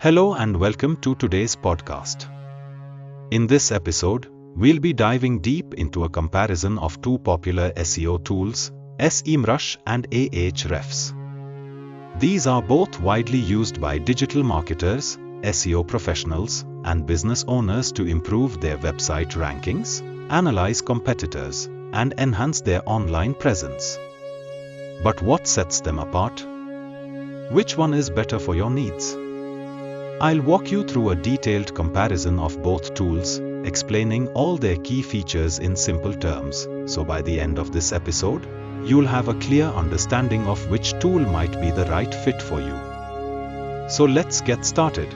Hello and welcome to today's podcast. In this episode, we'll be diving deep into a comparison of two popular SEO tools, SEMrush and Ahrefs. These are both widely used by digital marketers, SEO professionals, and business owners to improve their website rankings, analyze competitors, and enhance their online presence. But what sets them apart? Which one is better for your needs? I'll walk you through a detailed comparison of both tools, explaining all their key features in simple terms, so by the end of this episode, you'll have a clear understanding of which tool might be the right fit for you. So let's get started.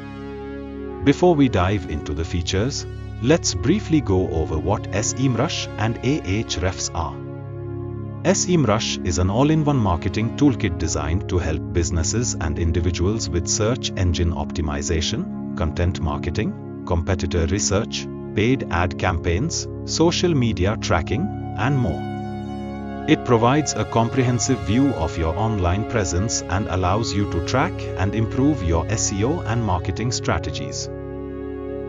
Before we dive into the features, let's briefly go over what SEMrush and Ahrefs are. SEMrush is an all-in-one marketing toolkit designed to help businesses and individuals with search engine optimization, content marketing, competitor research, paid ad campaigns, social media tracking, and more. It provides a comprehensive view of your online presence and allows you to track and improve your SEO and marketing strategies.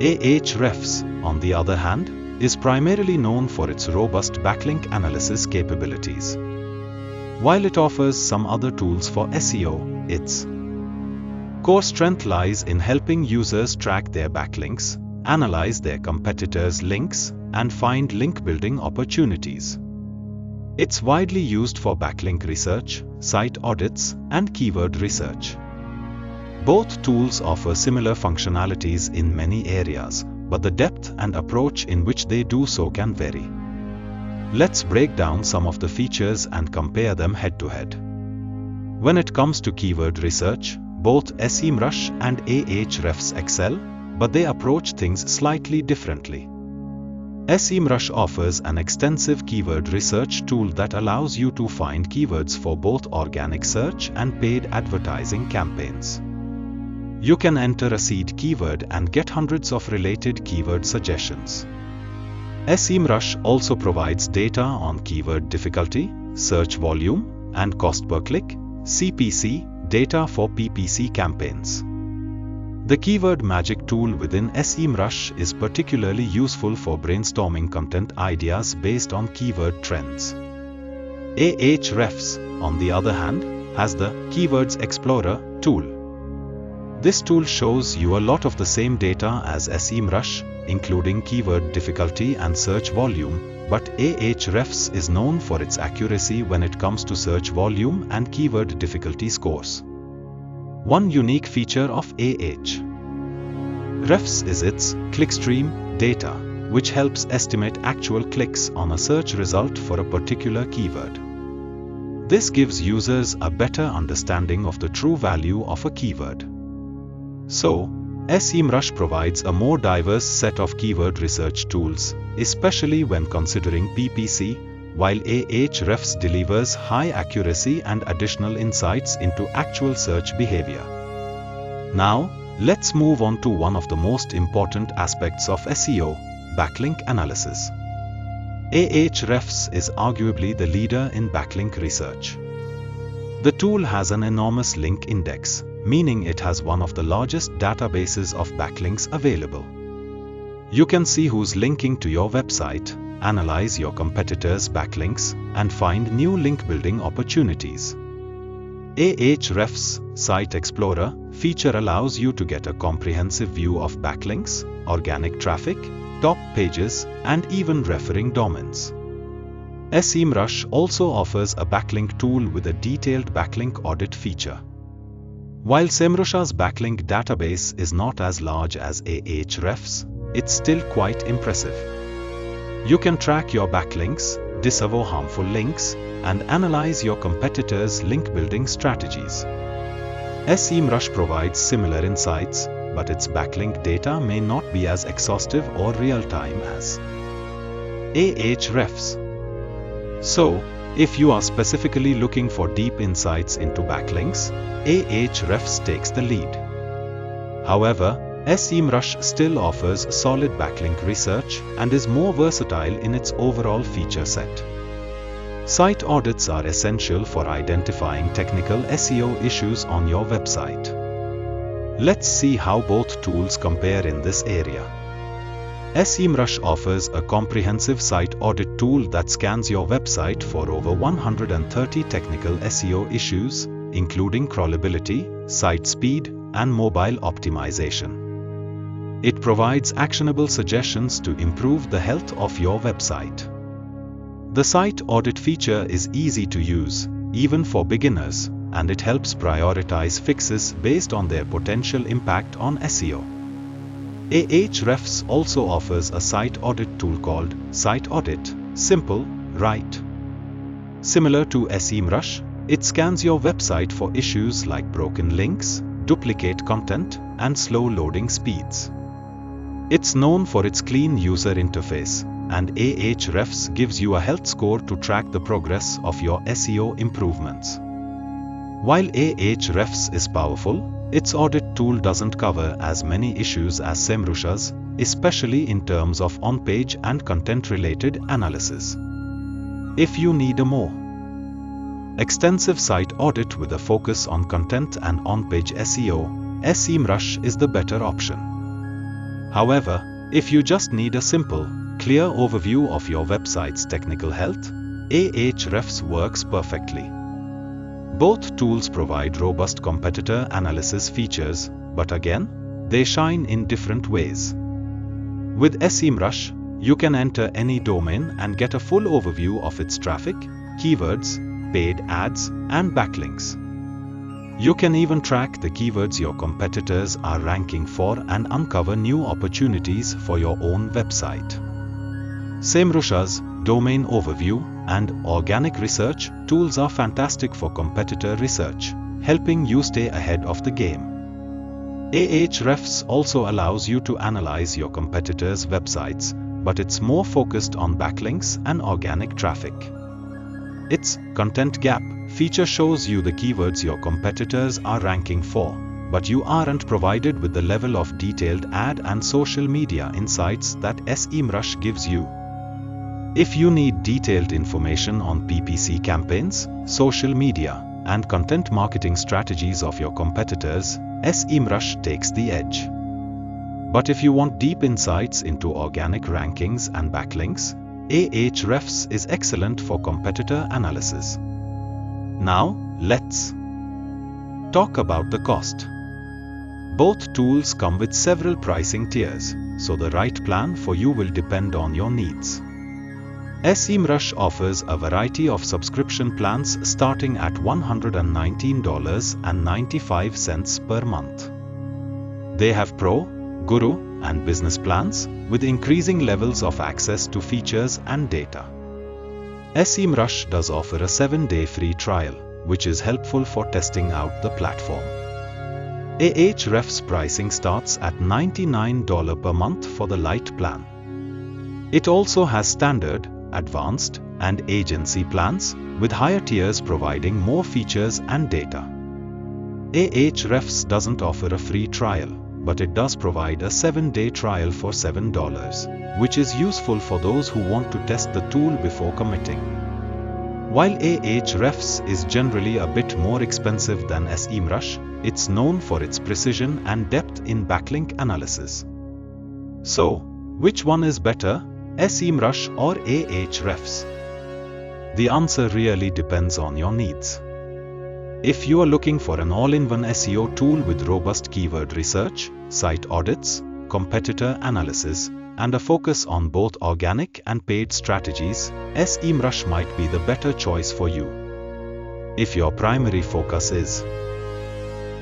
Ahrefs, on the other hand, is primarily known for its robust backlink analysis capabilities. While it offers some other tools for SEO, its core strength lies in helping users track their backlinks, analyze their competitors' links, and find link-building opportunities. It's widely used for backlink research, site audits, and keyword research. Both tools offer similar functionalities in many areas, but the depth and approach in which they do so can vary. Let's break down some of the features and compare them head-to-head. When it comes to keyword research, both SEMrush and Ahrefs excel, but they approach things slightly differently. SEMrush offers an extensive keyword research tool that allows you to find keywords for both organic search and paid advertising campaigns. You can enter a seed keyword and get hundreds of related keyword suggestions. SEMrush also provides data on keyword difficulty, search volume, and cost per click, CPC, data for PPC campaigns. The Keyword Magic tool within SEMrush is particularly useful for brainstorming content ideas based on keyword trends. Ahrefs, on the other hand, has the Keywords Explorer tool. This tool shows you a lot of the same data as SEMrush, including keyword difficulty and search volume, but Ahrefs is known for its accuracy when it comes to search volume and keyword difficulty scores. One unique feature of Ahrefs is its clickstream data, which helps estimate actual clicks on a search result for a particular keyword. This gives users a better understanding of the true value of a keyword. So, SEMrush provides a more diverse set of keyword research tools, especially when considering PPC, while Ahrefs delivers high accuracy and additional insights into actual search behavior. Now, let's move on to one of the most important aspects of SEO, backlink analysis. Ahrefs is arguably the leader in backlink research. The tool has an enormous link index, meaning it has one of the largest databases of backlinks available. You can see who's linking to your website, analyze your competitors' backlinks, and find new link-building opportunities. Ahrefs' Site Explorer feature allows you to get a comprehensive view of backlinks, organic traffic, top pages, and even referring domains. SEMrush also offers a backlink tool with a detailed backlink audit feature. While SEMrush's backlink database is not as large as Ahrefs, it's still quite impressive. You can track your backlinks, disavow harmful links, and analyze your competitors' link-building strategies. SEMrush provides similar insights, but its backlink data may not be as exhaustive or real-time as Ahrefs. So, if you are specifically looking for deep insights into backlinks, Ahrefs takes the lead. However, SEMrush still offers solid backlink research and is more versatile in its overall feature set. Site audits are essential for identifying technical SEO issues on your website. Let's see how both tools compare in this area. SEMrush offers a comprehensive site audit tool that scans your website for over 130 technical SEO issues, including crawlability, site speed, and mobile optimization. It provides actionable suggestions to improve the health of your website. The site audit feature is easy to use, even for beginners, and it helps prioritize fixes based on their potential impact on SEO. Ahrefs also offers a site audit tool called Site Audit. Simple, right? Similar to SEMrush, it scans your website for issues like broken links, duplicate content, and slow loading speeds. It's known for its clean user interface, and Ahrefs gives you a health score to track the progress of your SEO improvements. While Ahrefs is powerful, its audit tool doesn't cover as many issues as SEMrush's, especially in terms of on-page and content-related analysis. If you need a more extensive site audit with a focus on content and on-page SEO, SEMrush is the better option. However, if you just need a simple, clear overview of your website's technical health, Ahrefs works perfectly. Both tools provide robust competitor analysis features, but again, they shine in different ways. With SEMrush, you can enter any domain and get a full overview of its traffic, keywords, paid ads, and backlinks. You can even track the keywords your competitors are ranking for and uncover new opportunities for your own website. SEMrush's domain overview and organic research tools are fantastic for competitor research, helping you stay ahead of the game. Ahrefs also allows you to analyze your competitors' websites, but it's more focused on backlinks and organic traffic. Its Content Gap feature shows you the keywords your competitors are ranking for, but you aren't provided with the level of detailed ad and social media insights that SEMrush gives you. If you need detailed information on PPC campaigns, social media, and content marketing strategies of your competitors, SEMrush takes the edge. But if you want deep insights into organic rankings and backlinks, Ahrefs is excellent for competitor analysis. Now, let's talk about the cost. Both tools come with several pricing tiers, so the right plan for you will depend on your needs. SEMrush offers a variety of subscription plans starting at $119.95 per month. They have Pro, Guru, and Business plans, with increasing levels of access to features and data. SEMrush does offer a 7-day free trial, which is helpful for testing out the platform. Ahrefs pricing starts at $99 per month for the Lite plan. It also has standard, advanced, and agency plans, with higher tiers providing more features and data. Ahrefs doesn't offer a free trial, but it does provide a 7-day trial for $7, which is useful for those who want to test the tool before committing. While Ahrefs is generally a bit more expensive than SEMrush, it's known for its precision and depth in backlink analysis. So, which one is better, SEMrush or Ahrefs? The answer really depends on your needs. If you are looking for an all-in-one SEO tool with robust keyword research, site audits, competitor analysis, and a focus on both organic and paid strategies, SEMrush might be the better choice for you. If your primary focus is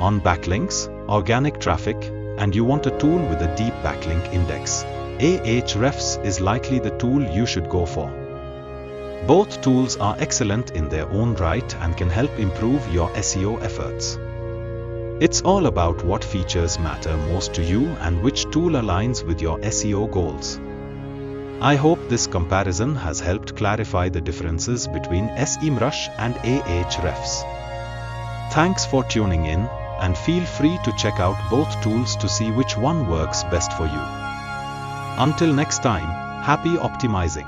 on backlinks, organic traffic, and you want a tool with a deep backlink index, Ahrefs is likely the tool you should go for. Both tools are excellent in their own right and can help improve your SEO efforts. It's all about what features matter most to you and which tool aligns with your SEO goals. I hope this comparison has helped clarify the differences between SEMrush and Ahrefs. Thanks for tuning in, and feel free to check out both tools to see which one works best for you. Until next time, happy optimizing!